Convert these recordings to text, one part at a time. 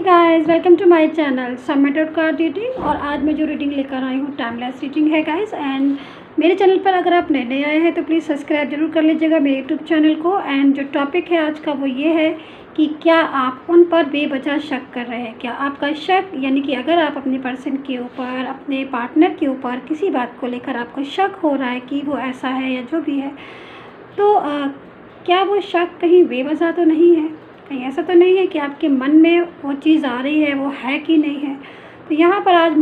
Guys, welcome to my channel submitted card reading. और आज मैं जो रीडिंग लेकर आई हूँ टाइमलेस रीडिंग है गाइस। एंड मेरे चैनल पर अगर आप नए आए हैं तो प्लीज़ सब्सक्राइब जरूर कर लीजिएगा मेरे यूट्यूब चैनल को। एंड जो टॉपिक है आज का वो ये है कि क्या आप उन पर बेवजह शक कर रहे हैं। क्या आपका शक यानी कि अगर आप अपने पर्सन के ऊपर, अपने पार्टनर के ऊपर किसी बात को लेकर आपको शक हो रहा है कि वो ऐसा है या जो भी है, तो क्या वो शक कहीं बेवजह तो नहीं है, कहीं ऐसा तो नहीं है कि आपके मन में वो चीज़ आ रही है, वो है कि नहीं है। तो यहाँ पर आज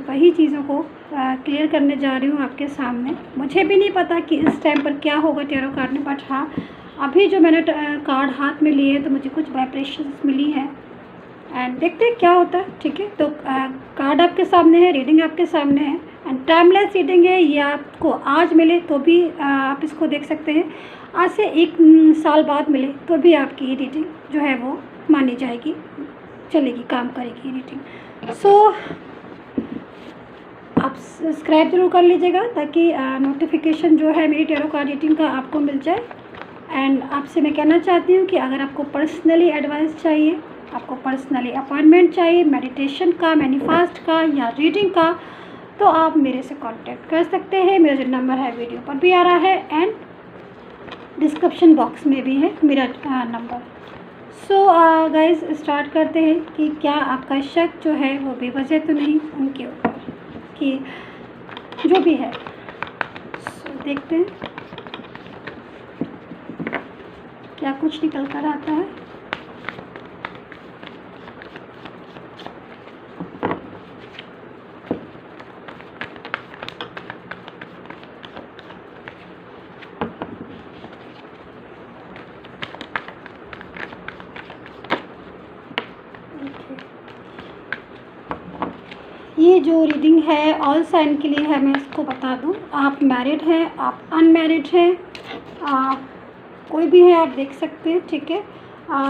वही चीज़ों को क्लियर करने जा रही हूँ आपके सामने। मुझे भी नहीं पता कि इस टाइम पर क्या होगा टैरो कार्ड में, बट हाँ अभी जो मैंने कार्ड हाथ में लिए तो मुझे कुछ वाइब्रेशंस मिली हैं एंड देखते हैं क्या होता है। ठीक है, तो कार्ड आपके सामने है, रीडिंग आपके सामने है एंड टाइमलेस रीडिंग है। ये आपको आज मिले तो भी आप इसको देख सकते हैं, आज से 1 साल बाद मिले तो भी आपकी रीडिंग जो है वो मानी जाएगी, चलेगी, काम करेगी रीडिंग। सो आप सब्सक्राइब जरूर कर लीजिएगा ताकि नोटिफिकेशन जो है मेरी टैरो कार्ड रीडिंग का आपको मिल जाए। एंड आपसे मैं कहना चाहती हूँ कि अगर आपको पर्सनली एडवाइस चाहिए, आपको पर्सनली अपॉइंटमेंट चाहिए मेडिटेशन का, मैनिफेस्ट का या रीडिंग का, तो आप मेरे से कांटेक्ट कर सकते हैं। मेरा जो नंबर है वीडियो पर भी आ रहा है एंड डिस्क्रिप्शन बॉक्स में भी है मेरा नंबर। सो गाइस स्टार्ट करते हैं कि क्या आपका शक जो है वो बेवजह तो नहीं उनके ऊपर, कि जो भी है। सो देखते हैं क्या कुछ निकल कर आता है। ये जो रीडिंग है ऑल साइन के लिए है। मैं इसको बता दूं, आप मैरिड हैं, आप अनमैरिड हैं, कोई भी है आप देख सकते हैं। ठीक है,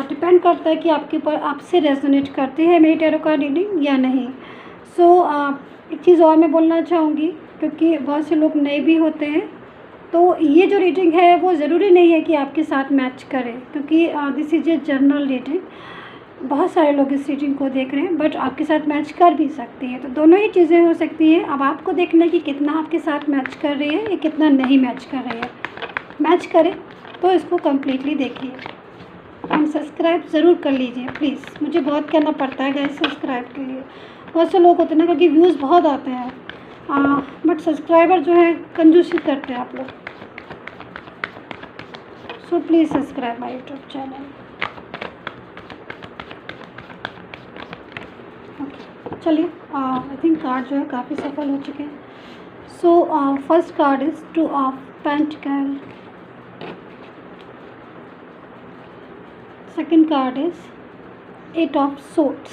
डिपेंड करता है कि आपके ऊपर आपसे रेजोनेट करती है मेरी टैरो कार्ड रीडिंग या नहीं। सो एक चीज़ और मैं बोलना चाहूँगी, क्योंकि बहुत से लोग नए भी होते हैं, तो ये जो रीडिंग है वो ज़रूरी नहीं है कि आपके साथ मैच करे, क्योंकि this is a general reading. बहुत सारे लोग इस रीडिंग को देख रहे हैं बट आपके साथ मैच कर भी सकती है, तो दोनों ही चीज़ें हो सकती हैं। अब आपको देखना है कि कितना आपके साथ मैच कर रही है या कितना नहीं मैच कर रही है। मैच करे तो इसको कम्प्लीटली देखिए एंड सब्सक्राइब ज़रूर कर लीजिए प्लीज़। मुझे बहुत कहना पड़ता है गाइस सब्सक्राइब के लिए, बहुत से लोग होते हैं ना, क्योंकि व्यूज़ बहुत आते हैं बट सब्सक्राइबर जो है कंजूसी करते हैं आप लोग। So please subscribe my YouTube channel. चलिए, आई थिंक कार्ड जो है काफ़ी सफल हो चुके हैं। So first card is 2 of pentacle, second card is 8 of swords,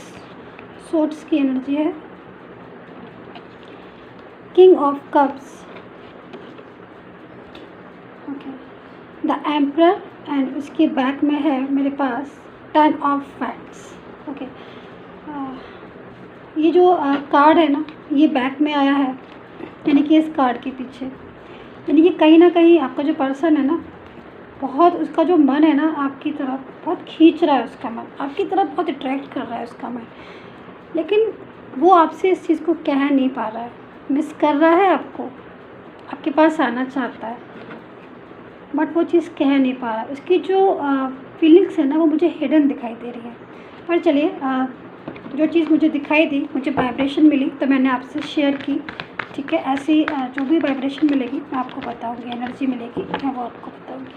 swords की एनर्जी है, king of cups, okay, the emperor and उसके बैक में है मेरे पास 10 ऑफ फैक्ट्स। ओके, ये जो कार्ड है ना ये बैक में आया है, यानी कि इस कार्ड के पीछे, यानी कि कहीं ना कहीं आपका जो पर्सन है ना, बहुत उसका जो मन है ना आपकी तरफ बहुत खींच रहा है, उसका मन आपकी तरफ बहुत अट्रैक्ट कर रहा है उसका मन, लेकिन वो आपसे इस चीज़ को कह नहीं पा रहा है, मिस कर रहा है आपको, आपके पास आना चाहता है बट वो चीज़ कह नहीं पा रहा है। उसकी जो फीलिंग्स है ना वो मुझे हिडन दिखाई दे रही है। पर चलिए, जो चीज़ मुझे दिखाई दी, मुझे वाइब्रेशन मिली तो मैंने आपसे शेयर की। ठीक है, ऐसी जो भी वाइब्रेशन मिलेगी मैं आपको बताऊंगी, एनर्जी मिलेगी मैं वो आपको बताऊंगी।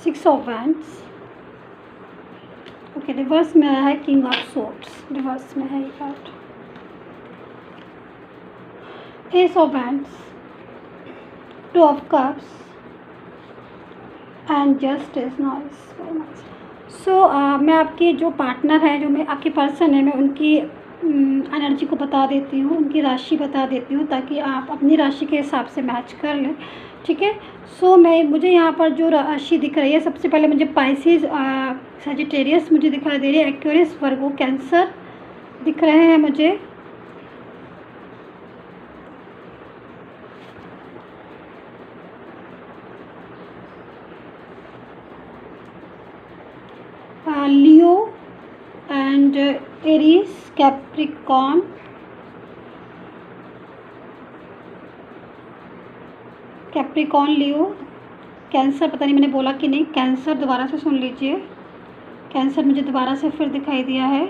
Six of wands, okay, reverse में आया है किंग ऑफ सोर्ड्स, रिवर्स में है ये card, ace of wands, 2 of cups and justice. Nice, very nice. So मैं आपके जो पार्टनर है, जो मैं आपके पर्सन है, मैं उनकी एनर्जी को बता देती हूँ, उनकी राशि बता देती हूँ ताकि आप अपनी राशि के हिसाब से मैच कर लें। ठीक है। सो मुझे यहाँ पर जो राशि दिख रही है, सबसे पहले मुझे पाइसेस, सजिटेरियस मुझे दिखाई दे रही है, एक्वेरियस, वर्गो, कैंसर दिख रहे हैं मुझे। Leo and Aries, Capricorn, Leo, Cancer, पता नहीं मैंने बोला कि नहीं, कैंसर दोबारा से सुन लीजिए, कैंसर मुझे दोबारा से फिर दिखाई दिया है।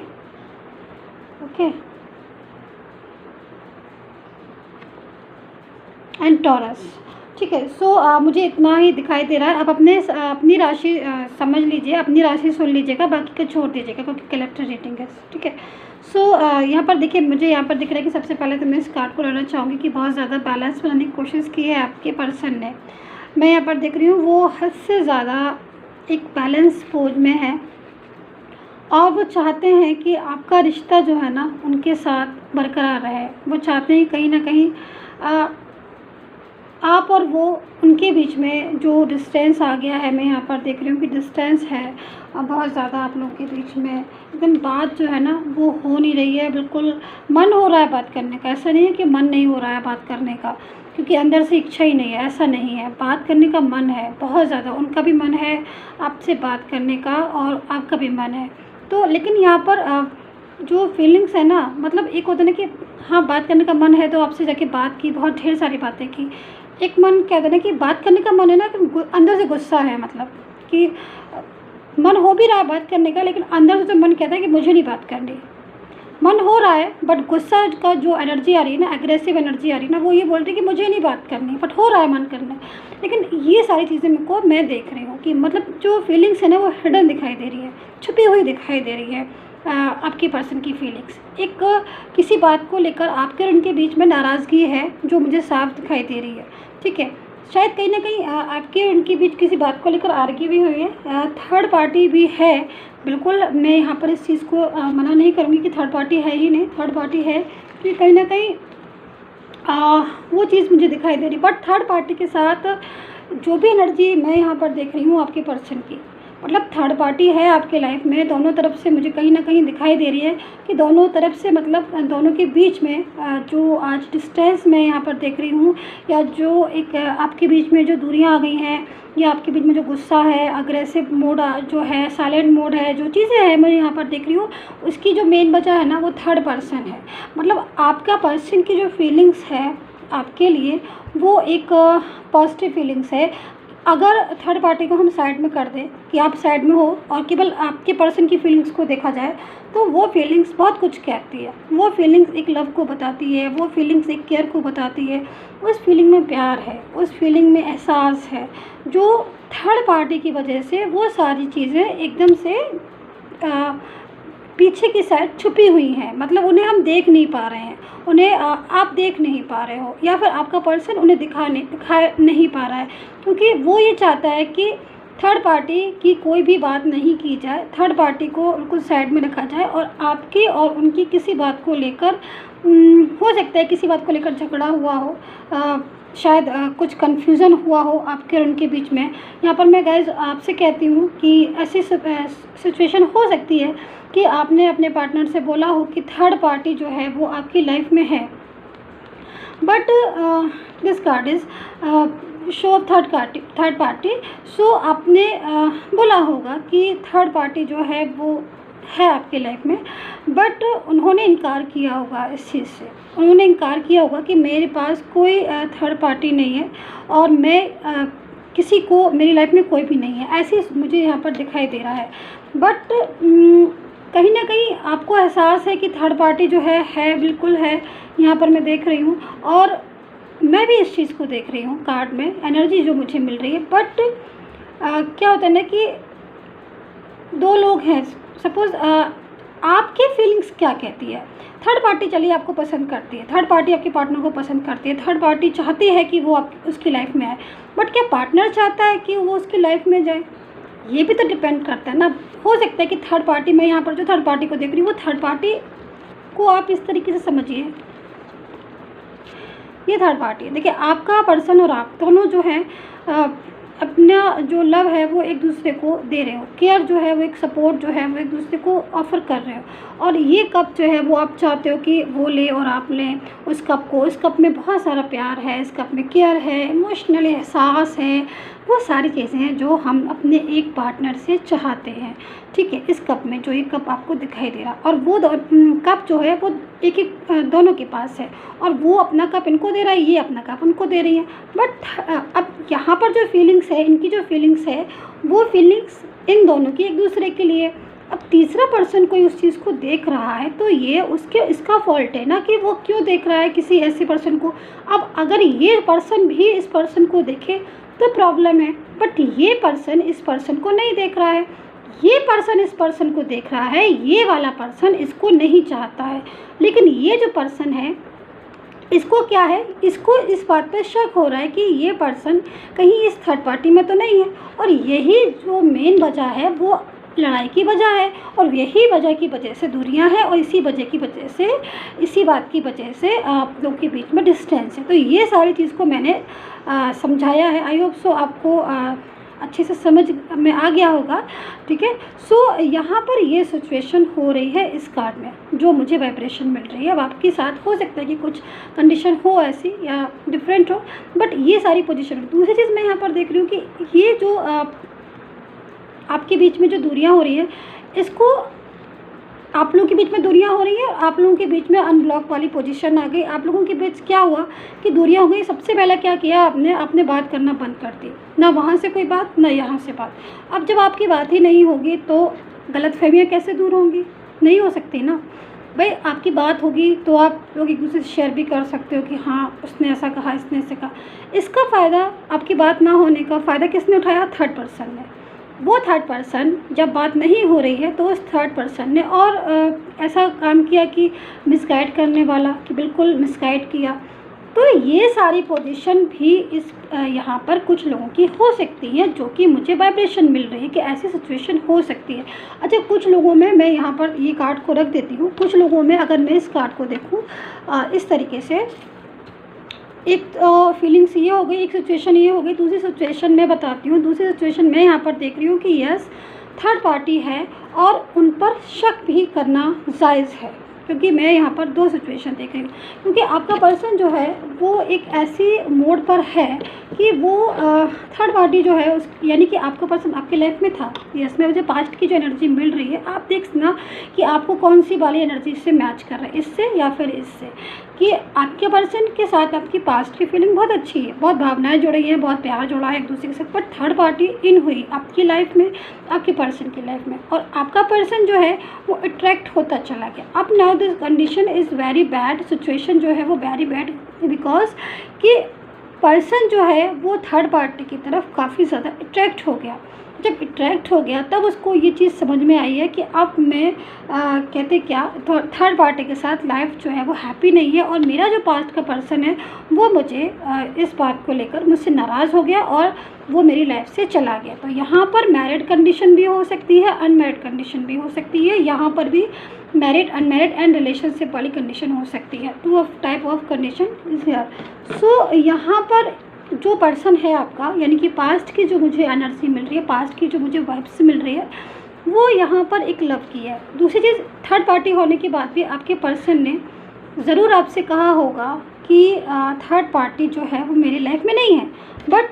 Okay, and taurus. ठीक है। सो मुझे इतना ही दिखाई दे रहा है। अब अपनी राशि समझ लीजिए, अपनी राशि सुन लीजिएगा, बाकी का छोड़ दीजिएगा क्योंकि कलेक्टर रेटिंग है। ठीक है। सो यहाँ पर देखिए, मुझे यहाँ पर दिख रहा है कि सबसे पहले तो मैं इस कार्ड को लेना चाहूँगी कि बहुत ज़्यादा बैलेंस बनाने की कोशिश की है आपके पर्सन ने। मैं यहाँ पर देख रही हूँ वो हद से ज़्यादा एक बैलेंस पोज में है और वो चाहते हैं कि आपका रिश्ता जो है ना उनके साथ बरकरार रहे। वो चाहते हैं कहीं ना कहीं आप और वो, उनके बीच में जो डिस्टेंस आ गया है, मैं यहाँ पर देख रही हूँ कि डिस्टेंस है बहुत ज़्यादा आप लोगों के बीच में। लेकिन बात जो है ना वो हो नहीं रही है। बिल्कुल मन हो रहा है बात करने का, ऐसा नहीं है कि मन नहीं हो रहा है बात करने का, क्योंकि अंदर से इच्छा ही नहीं है, ऐसा नहीं है। बात करने का मन है बहुत ज़्यादा, उनका भी मन है आपसे बात करने का और आपका भी मन है। तो लेकिन यहाँ पर जो फीलिंग्स है ना, मतलब एक होता है ना कि हाँ बात करने का मन है तो आपसे जाके बात की, बहुत ढेर सारी बातें की। एक मन कहते हैं ना कि बात करने का मन है ना, कि अंदर से गुस्सा है, मतलब कि मन हो भी रहा है बात करने का, लेकिन अंदर से जो मन कहता है कि मुझे नहीं बात करनी। मन हो रहा है बट गुस्सा का जो एनर्जी आ रही है ना, एग्रेसिव एनर्जी आ रही है ना, वो ये बोल रही है कि मुझे नहीं बात करनी, बट हो रहा है मन करना। लेकिन ये सारी चीज़ें मैं देख रही हूँ कि मतलब जो फीलिंग्स है ना वो हिडन दिखाई दे रही है, छुपी हुई दिखाई दे रही है। आपके पर्सन की फीलिंग्स एक किसी बात को लेकर आपके और उनके बीच में नाराज़गी है जो मुझे साफ दिखाई दे रही है। ठीक है। शायद कहीं ना कहीं आपके और उनके बीच किसी बात को लेकर आर्ग्यू भी हुई है, थर्ड पार्टी भी है। बिल्कुल मैं यहाँ पर इस चीज़ को मना नहीं करूँगी कि थर्ड पार्टी है ही नहीं, थर्ड पार्टी है, क्योंकि कहीं ना कहीं वो चीज़ मुझे दिखाई दे रही। बट थर्ड पार्टी के साथ जो भी एनर्जी मैं यहाँ पर देख रही हूँ आपके पर्सन की, मतलब थर्ड पार्टी है आपके लाइफ में, दोनों तरफ से मुझे कहीं ना कहीं दिखाई दे रही है कि दोनों तरफ से, मतलब दोनों के बीच में जो आज डिस्टेंस मैं यहाँ पर देख रही हूँ, या जो एक आपके बीच में जो दूरियाँ आ गई हैं, या आपके बीच में जो गुस्सा है, अग्रेसिव मोड जो है, साइलेंट मोड है, जो चीज़ें हैं मैं यहाँ पर देख रही हूँ, उसकी जो मेन वजह है ना वो थर्ड पर्सन है। मतलब आपका पर्सन की जो फीलिंग्स है आपके लिए वो एक पॉजिटिव फीलिंग्स है। अगर थर्ड पार्टी को हम साइड में कर दें कि आप साइड में हो और केवल आपके पर्सन की फीलिंग्स को देखा जाए, तो वो फीलिंग्स बहुत कुछ कहती है। वो फीलिंग्स एक लव को बताती है, वो फीलिंग्स एक केयर को बताती है। उस फीलिंग में प्यार है, उस फीलिंग में एहसास है, जो थर्ड पार्टी की वजह से वो सारी चीज़ें एकदम से पीछे की साइड छुपी हुई हैं। मतलब उन्हें हम देख नहीं पा रहे हैं, उन्हें आप देख नहीं पा रहे हो, या फिर आपका पर्सन उन्हें दिखा नहीं पा रहा है, क्योंकि वो ये चाहता है कि थर्ड पार्टी की कोई भी बात नहीं की जाए, थर्ड पार्टी को बिल्कुल साइड में रखा जाए और आपकी और उनकी किसी बात को लेकर हो सकता है किसी बात को लेकर झगड़ा हुआ हो, शायद कुछ कन्फ्यूज़न हुआ हो आपके और उनके बीच में। यहाँ पर मैं गाइस आपसे कहती हूँ कि ऐसी सिचुएशन हो सकती है कि आपने अपने पार्टनर से बोला हो कि थर्ड पार्टी जो है वो आपकी लाइफ में है, but this card is show of third party. So आपने बोला होगा कि थर्ड पार्टी जो है वो है आपके लाइफ में, बट उन्होंने इनकार किया होगा इस चीज़ से। उन्होंने इनकार किया होगा कि मेरे पास कोई थर्ड पार्टी नहीं है और मैं किसी को, मेरी लाइफ में कोई भी नहीं है, ऐसे मुझे यहाँ पर दिखाई दे रहा है। बट कहीं ना कहीं आपको एहसास है कि थर्ड पार्टी जो है बिल्कुल है, यहाँ पर मैं देख रही हूँ और मैं भी इस चीज़ को देख रही हूँ कार्ड में, एनर्जी जो मुझे मिल रही है। बट क्या होता है ना कि दो लोग हैं, सपोज़ आपकी फीलिंग्स क्या कहती है। थर्ड पार्टी चलिए आपको पसंद करती है, थर्ड पार्टी आपके पार्टनर को पसंद करती है, थर्ड पार्टी चाहती है कि वो आप उसकी लाइफ में आए, बट क्या पार्टनर चाहता है कि वो उसकी लाइफ में जाए? ये भी तो डिपेंड करता है ना। हो सकता है कि थर्ड पार्टी, मैं यहाँ पर जो थर्ड पार्टी को देख रही हूँ वो थर्ड पार्टी को आप इस तरीके से समझिए, ये थर्ड पार्टी है। देखिए आपका पर्सन और आप दोनों जो है अपना जो लव है वो एक दूसरे को दे रहे हो, केयर जो है वो एक सपोर्ट जो है वो एक दूसरे को ऑफ़र कर रहे हो। और ये कप जो है वो आप चाहते हो कि वो ले और आप लें उस कप को। इस कप में बहुत सारा प्यार है, इस कप में केयर है, इमोशनल एहसास है, वो सारी चीज़ें हैं जो हम अपने एक पार्टनर से चाहते हैं। ठीक है, इस कप में जो ये कप आपको दिखाई दे रहा और वो कप जो है वो एक दोनों के पास है, और वो अपना कप इनको दे रहा है, ये अपना कप उनको दे रही है। बट अब यहाँ पर जो फीलिंग्स है, इनकी जो फीलिंग्स है वो फीलिंग्स इन दोनों की एक दूसरे के लिए। अब तीसरा पर्सन कोई उस चीज़ को देख रहा है तो ये इसका फॉल्ट है ना कि वो क्यों देख रहा है किसी ऐसे पर्सन को। अब अगर ये पर्सन भी इस पर्सन को देखे तो प्रॉब्लम है, बट ये पर्सन इस पर्सन को नहीं देख रहा है, ये पर्सन इस पर्सन को देख रहा है, ये वाला पर्सन इसको नहीं चाहता है। लेकिन ये जो पर्सन है इसको क्या है, इसको इस बात पे शक हो रहा है कि ये पर्सन कहीं इस थर्ड पार्टी में तो नहीं है। और यही जो मेन वजह है वो लड़ाई की वजह है, और यही वजह की वजह से दूरियां हैं, और इसी वजह की वजह से, इसी बात की वजह से आप लोगों के बीच में डिस्टेंस है। तो ये सारी चीज़ को मैंने समझाया है। आई होप सो आपको अच्छे से समझ में आ गया होगा। ठीक है, सो यहाँ पर ये सिचुएशन हो रही है इस कार्ड में, जो मुझे वाइब्रेशन मिल रही है। अब आपके साथ हो सकता है कि कुछ कंडीशन हो ऐसी या डिफरेंट हो, बट ये सारी पोजीशन। दूसरी चीज़ मैं यहाँ पर देख रही हूँ कि ये जो आपके बीच में जो दूरियां हो रही है, इसको आप लोगों के बीच में दूरियां हो रही है, आप लोगों के बीच में अनब्लॉक वाली पोजीशन आ गई। आप लोगों के बीच क्या हुआ कि दूरियां हो गई। सबसे पहले क्या किया आपने बात करना बंद कर दी, ना वहाँ से कोई बात ना यहाँ से बात। अब जब आपकी बात ही नहीं होगी तो गलतफहमियाँ कैसे दूर होंगी, नहीं हो सकती ना भाई। आपकी बात होगी तो आप लोग एक दूसरे से शेयर भी कर सकते हो कि हाँ उसने ऐसा कहा, इसने ऐसे कहा। इसका फ़ायदा, आपकी बात ना होने का फ़ायदा किसने उठाया, थर्ड पर्सन ने। वो थर्ड पर्सन जब बात नहीं हो रही है तो उस थर्ड पर्सन ने और ऐसा काम किया कि मिसगाइड करने वाला, कि बिल्कुल मिसगाइड किया। तो ये सारी पोजीशन भी इस यहाँ पर कुछ लोगों की हो सकती है, जो कि मुझे वाइब्रेशन मिल रही है कि ऐसी सिचुएशन हो सकती है। अच्छा, कुछ लोगों में, मैं यहाँ पर ये कार्ड को रख देती हूँ, कुछ लोगों में अगर मैं इस कार्ड को देखूँ इस तरीके से, एक फीलिंग्स ये हो गई, एक सिचुएशन ये हो गई। दूसरी सिचुएशन मैं बताती हूँ। दूसरी सिचुएशन मैं यहाँ पर देख रही हूँ कि यस थर्ड पार्टी है और उन पर शक भी करना जायज़ है, क्योंकि मैं यहाँ पर दो सिचुएशन देख रही हूँ। क्योंकि आपका पर्सन जो है वो एक ऐसी मोड पर है कि वो थर्ड पार्टी जो है उस, यानी कि आपका पर्सन आपके लाइफ में था। यस, में मुझे पास्ट की जो एनर्जी मिल रही है, आप देखना कि आपको कौन सी वाली एनर्जी से मैच कर रहा है, इससे या फिर इससे, कि आपके पर्सन के साथ आपकी पास्ट की फीलिंग बहुत अच्छी है, बहुत भावनाएं जुड़ी हैं, बहुत प्यार जुड़ा है एक दूसरे के साथ। पर थर्ड पार्टी इन हुई आपकी लाइफ में, आपके पर्सन की लाइफ में, और आपका पर्सन जो है वो अट्रैक्ट होता चला गया। अब now this condition is very bad, situation जो है वो वेरी बैड, बिकॉज कि पर्सन जो है वो थर्ड पार्टी की तरफ काफ़ी ज़्यादा अट्रैक्ट हो गया। जब अट्रैक्ट हो गया तब उसको ये चीज़ समझ में आई है कि अब मैं कहते क्या, तो थर्ड पार्टी के साथ लाइफ जो है वो हैप्पी नहीं है, और मेरा जो पास्ट का पर्सन है वो मुझे इस बात को लेकर मुझसे नाराज़ हो गया और वो मेरी लाइफ से चला गया। तो यहाँ पर मैरिड कंडीशन भी हो सकती है, अनमैरिड कंडीशन भी हो सकती है। यहाँ पर भी मैरिड, अनमैरिड एंड रिलेशनशिप वाली कंडीशन हो सकती है। Two of type of condition is here. So यहाँ पर जो पर्सन है आपका, यानी कि पास्ट की जो मुझे एनर्जी मिल रही है, पास्ट की जो मुझे वाइब्स मिल रही है, वो यहाँ पर एक लव की है। दूसरी चीज़, थर्ड पार्टी होने के बाद भी आपके पर्सन ने ज़रूर आपसे कहा होगा कि थर्ड पार्टी जो है वो मेरी लाइफ में नहीं है, बट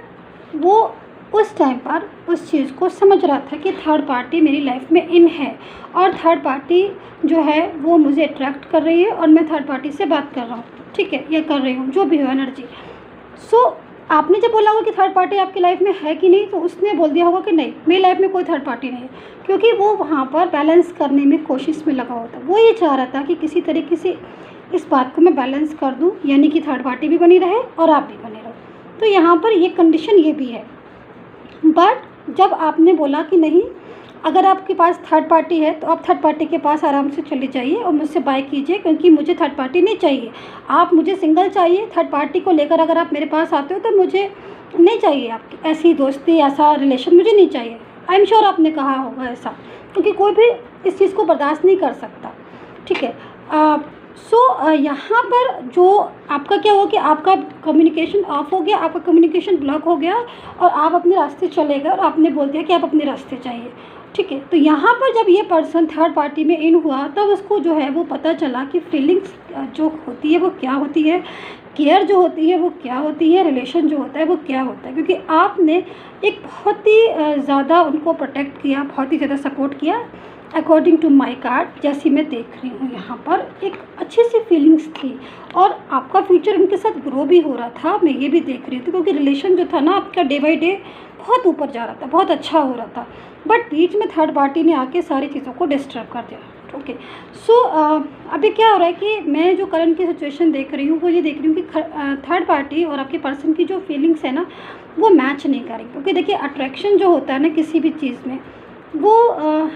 वो उस टाइम पर उस चीज़ को समझ रहा था कि थर्ड पार्टी मेरी लाइफ में इन है, और थर्ड पार्टी जो है वो मुझे अट्रैक्ट कर रही है, और मैं थर्ड पार्टी से बात कर रहा हूँ, ठीक है, या कर रही हूँ, जो भी हो एनर्जी। सो आपने जब बोला होगा कि थर्ड पार्टी आपकी लाइफ में है कि नहीं, तो उसने बोल दिया होगा कि नहीं, मेरी लाइफ में कोई थर्ड पार्टी नहीं है, क्योंकि वो वहाँ पर बैलेंस करने में कोशिश में लगा होता। वो ये चाह रहा था कि किसी तरीके से इस बात को मैं बैलेंस कर दूँ, यानी कि थर्ड पार्टी भी बनी रहे और आप भी बने रहो। तो यहाँ पर ये कंडीशन ये भी है। बट जब आपने बोला कि नहीं, अगर आपके पास थर्ड पार्टी है तो आप थर्ड पार्टी के पास आराम से चले जाइए और मुझसे बाय कीजिए, क्योंकि मुझे थर्ड पार्टी नहीं चाहिए। आप मुझे सिंगल चाहिए, थर्ड पार्टी को लेकर अगर आप मेरे पास आते हो तो मुझे नहीं चाहिए आपकी ऐसी दोस्ती, ऐसा रिलेशन मुझे नहीं चाहिए। आई एम श्योर आपने कहा होगा ऐसा, क्योंकि कोई भी इस चीज़ को बर्दाश्त नहीं कर सकता, ठीक है। सो यहाँ पर जो आपका क्या हुआ कि आपका कम्युनिकेशन ऑफ हो गया, आपका कम्युनिकेशन ब्लॉक हो गया और आप अपने रास्ते चले गए और आपने बोल दिया कि आप अपने रास्ते चाहिए, ठीक है। तो यहाँ पर जब ये पर्सन थर्ड पार्टी में इन हुआ तब उसको जो है वो पता चला कि फीलिंग्स जो होती है वो क्या होती है, केयर जो होती है वो क्या होती है, रिलेशन जो होता है वो क्या होता है। क्योंकि आपने एक बहुत ही ज़्यादा उनको प्रोटेक्ट किया, बहुत ही ज़्यादा सपोर्ट किया। अकॉर्डिंग टू माई कार्ड जैसी मैं देख रही हूँ यहाँ पर एक अच्छी सी फीलिंग्स थी और आपका फ्यूचर उनके साथ ग्रो भी हो रहा था, मैं ये भी देख रही थी। क्योंकि रिलेशन जो था ना आपका डे बाई डे बहुत ऊपर जा रहा था, बहुत अच्छा हो रहा था, बट बीच में थर्ड पार्टी ने आके सारी चीज़ों को डिस्टर्ब कर दिया। ओके, सो अभी क्या हो रहा है कि मैं जो करंट की सिचुएशन देख रही हूँ वो ये देख रही हूँ कि थर्ड पार्टी और आपके पर्सन की जो फीलिंग्स है ना वो मैच नहीं कर रही। क्योंकि देखिए अट्रैक्शन जो होता है ना किसी भी चीज़ में वो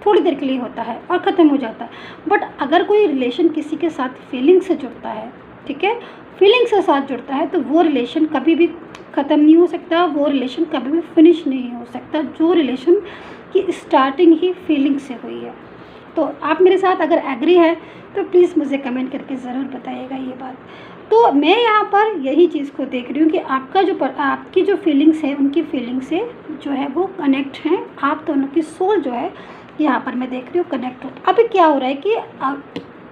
थोड़ी देर के लिए होता है और ख़त्म हो जाता है। बट अगर कोई रिलेशन किसी के साथ फीलिंग से जुड़ता है, ठीक है, फीलिंग से साथ जुड़ता है, तो वो रिलेशन कभी भी ख़त्म नहीं हो सकता, वो रिलेशन कभी भी फिनिश नहीं हो सकता। जो रिलेशन की स्टार्टिंग ही फीलिंग से हुई है। तो आप मेरे साथ अगर एग्री है तो प्लीज़ मुझे कमेंट करके ज़रूर बताइएगा ये बात। तो मैं यहाँ पर यही चीज़ को देख रही हूँ कि आपकी जो फीलिंग्स है उनकी फीलिंग से जो है वो कनेक्ट हैं। आप दोनों की सोल जो है यहाँ पर मैं देख रही हूँ कनेक्ट हो। अभी क्या हो रहा है कि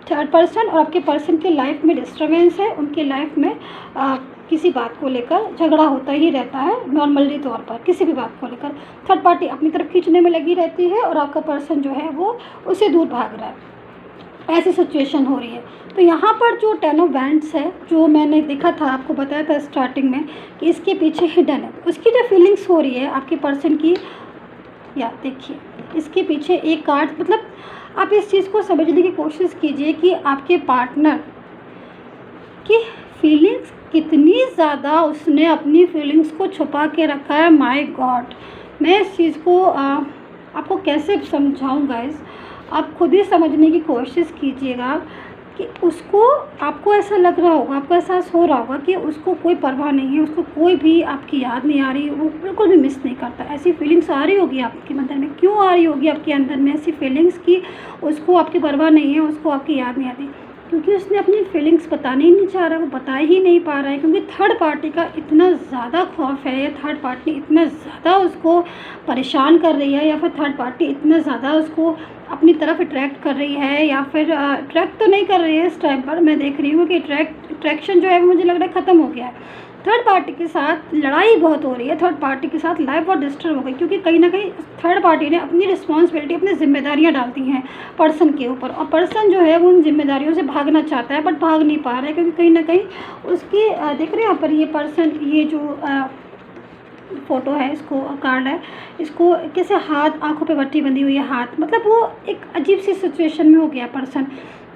थर्ड पर्सन और आपके पर्सन के लाइफ में डिस्टर्बेंस है, उनके लाइफ में किसी बात को लेकर झगड़ा होता ही रहता है नॉर्मली तौर पर। किसी भी बात को लेकर थर्ड पार्टी अपनी तरफ खींचने में लगी रहती है और आपका पर्सन जो है वो उसे दूर भाग रहा है, ऐसी सिचुएशन हो रही है। तो यहाँ पर जो 10 ऑफ वैंड्स है जो मैंने देखा था, आपको बताया था स्टार्टिंग में कि इसके पीछे हिडन है, उसकी जो फीलिंग्स हो रही है आपके पर्सन की, या देखिए इसके पीछे एक कार्ड, मतलब आप इस चीज़ को समझने की कोशिश कीजिए कि आपके पार्टनर की फीलिंग्स कितनी ज़्यादा उसने अपनी फीलिंग्स को छुपा के रखा है। माय गॉड, मैं इस चीज़ को आपको कैसे समझाऊँ गाइस, आप खुद ही समझने की कोशिश कीजिएगा कि उसको, आपको ऐसा लग रहा होगा, आपको एहसास हो रहा होगा कि उसको कोई परवाह नहीं है, उसको कोई भी आपकी याद नहीं आ रही, वो बिल्कुल भी मिस नहीं करता। ऐसी फीलिंग्स आ रही होगी आपके अंदर में, क्यों आ रही होगी आपके अंदर में ऐसी फीलिंग्स कि उसको आपकी परवाह नहीं है, उसको आपकी याद नहीं आती? क्योंकि उसने अपनी फीलिंग्स बताने ही नहीं चाह रहा, वो बता ही नहीं पा रहा है। क्योंकि थर्ड पार्टी का इतना ज़्यादा खौफ है, या थर्ड पार्टी इतना ज़्यादा उसको परेशान कर रही है, या फिर थर्ड पार्टी इतना ज़्यादा उसको अपनी तरफ अट्रैक्ट कर रही है, या फिर अट्रैक्ट तो नहीं कर रही है इस टाइम पर। मैं देख रही हूँ कि अट्रैक्शन जो है मुझे लग रहा है ख़त्म हो गया है। थर्ड पार्टी के साथ लड़ाई बहुत हो रही है, थर्ड पार्टी के साथ लाइफ बहुत डिस्टर्ब हो गई। क्योंकि कहीं ना कहीं थर्ड पार्टी ने अपनी रिस्पॉन्सिबिलिटी, अपनी जिम्मेदारियां डाल दी हैं पर्सन के ऊपर, और पर्सन जो है वो उन जिम्मेदारियों से भागना चाहता है बट भाग नहीं पा रहा है। क्योंकि कहीं ना कहीं उसकी देख रहे हैं यहाँ पर ये पर्सन, ये जो फ़ोटो है, इसको कार्ड है, इसको कैसे हाथ, आंखों पे पट्टी बंधी हुई है हाथ, मतलब वो एक अजीब सी सिचुएशन में हो गया पर्सन,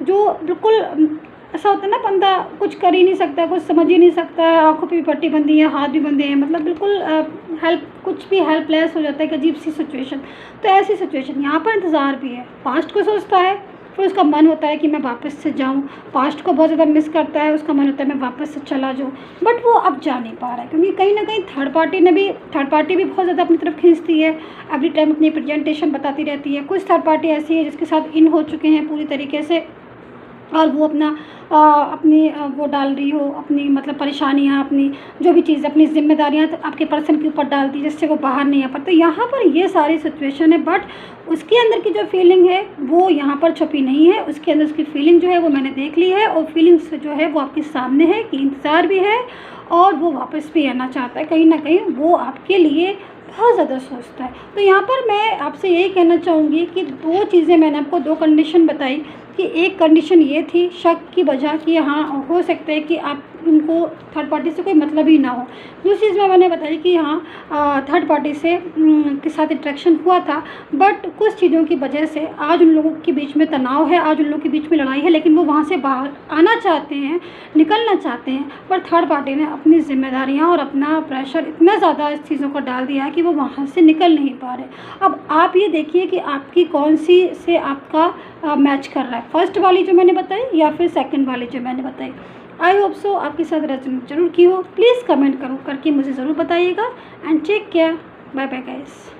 जो बिल्कुल ऐसा होता है ना, बंदा कुछ कर ही नहीं सकता, कुछ समझ ही नहीं सकता है, आंखों पे भी पट्टी बंधी है, हाथ भी बंधे हैं, मतलब बिल्कुल कुछ भी हेल्पलेस हो जाता है, एक अजीब सी सिचुएशन। तो ऐसी सिचुएशन यहाँ पर इंतज़ार भी है, पास्ट को सोचता है, फिर उसका मन होता है कि मैं वापस से जाऊं, पास्ट को बहुत ज़्यादा मिस करता है, उसका मन होता है मैं वापस से चला जाऊं, बट वो अब जा नहीं पा रहा है। क्योंकि कहीं ना कहीं थर्ड पार्टी भी बहुत ज़्यादा अपनी तरफ खींचती है, एवरी टाइम अपनी प्रेजेंटेशन बताती रहती है। कुछ थर्ड पार्टी ऐसी है जिसके साथ इन हो चुके हैं पूरी तरीके से, और वो अपनी वो डाल रही हो, अपनी मतलब परेशानियाँ, अपनी जो भी चीज़, अपनी जिम्मेदारियाँ तो आपके पर्सन के ऊपर डाल दी, जिससे वो बाहर नहीं आ पाता। तो यहाँ पर ये सारी सिचुएशन है, बट उसके अंदर की जो फीलिंग है वो यहाँ पर छुपी नहीं है। उसके अंदर उसकी फीलिंग जो है वो मैंने देख ली है, और फीलिंग्स जो है वो आपके सामने है कि इंतज़ार भी है और वो वापस भी आना चाहता है। कहीं ना कहीं वो आपके लिए बहुत ज़्यादा सोचता है। तो यहाँ पर मैं आपसे यही कहना चाहूँगी कि दो चीज़ें मैंने आपको, दो कंडीशन बताई कि एक कंडीशन ये थी शक की वजह कि हाँ हो सकता है कि आप उनको थर्ड पार्टी से कोई मतलब ही ना हो। दूसरी चीज़ में मैंने बताई कि हाँ थर्ड पार्टी से के साथ इंटरेक्शन हुआ था, बट कुछ चीज़ों की वजह से आज उन लोगों के बीच में तनाव है, आज उन लोगों के बीच में लड़ाई है, लेकिन वो वहाँ से बाहर आना चाहते हैं, निकलना चाहते हैं, पर थर्ड पार्टी ने अपनी जिम्मेदारियाँ और अपना प्रेशर इतना ज़्यादा इस चीज़ों को डाल दिया है कि वो वहाँ से निकल नहीं पा रहे। अब आप ये देखिए कि आपकी कौन सी से आपका मैच कर रहा है, फर्स्ट वाली जो मैंने बताई या फिर सेकंड वाली जो मैंने बताई। आई होप सो आपके साथ रेजोनेट जरूर की हो। प्लीज़ कमेंट करके मुझे ज़रूर बताइएगा, and take care, bye bye guys.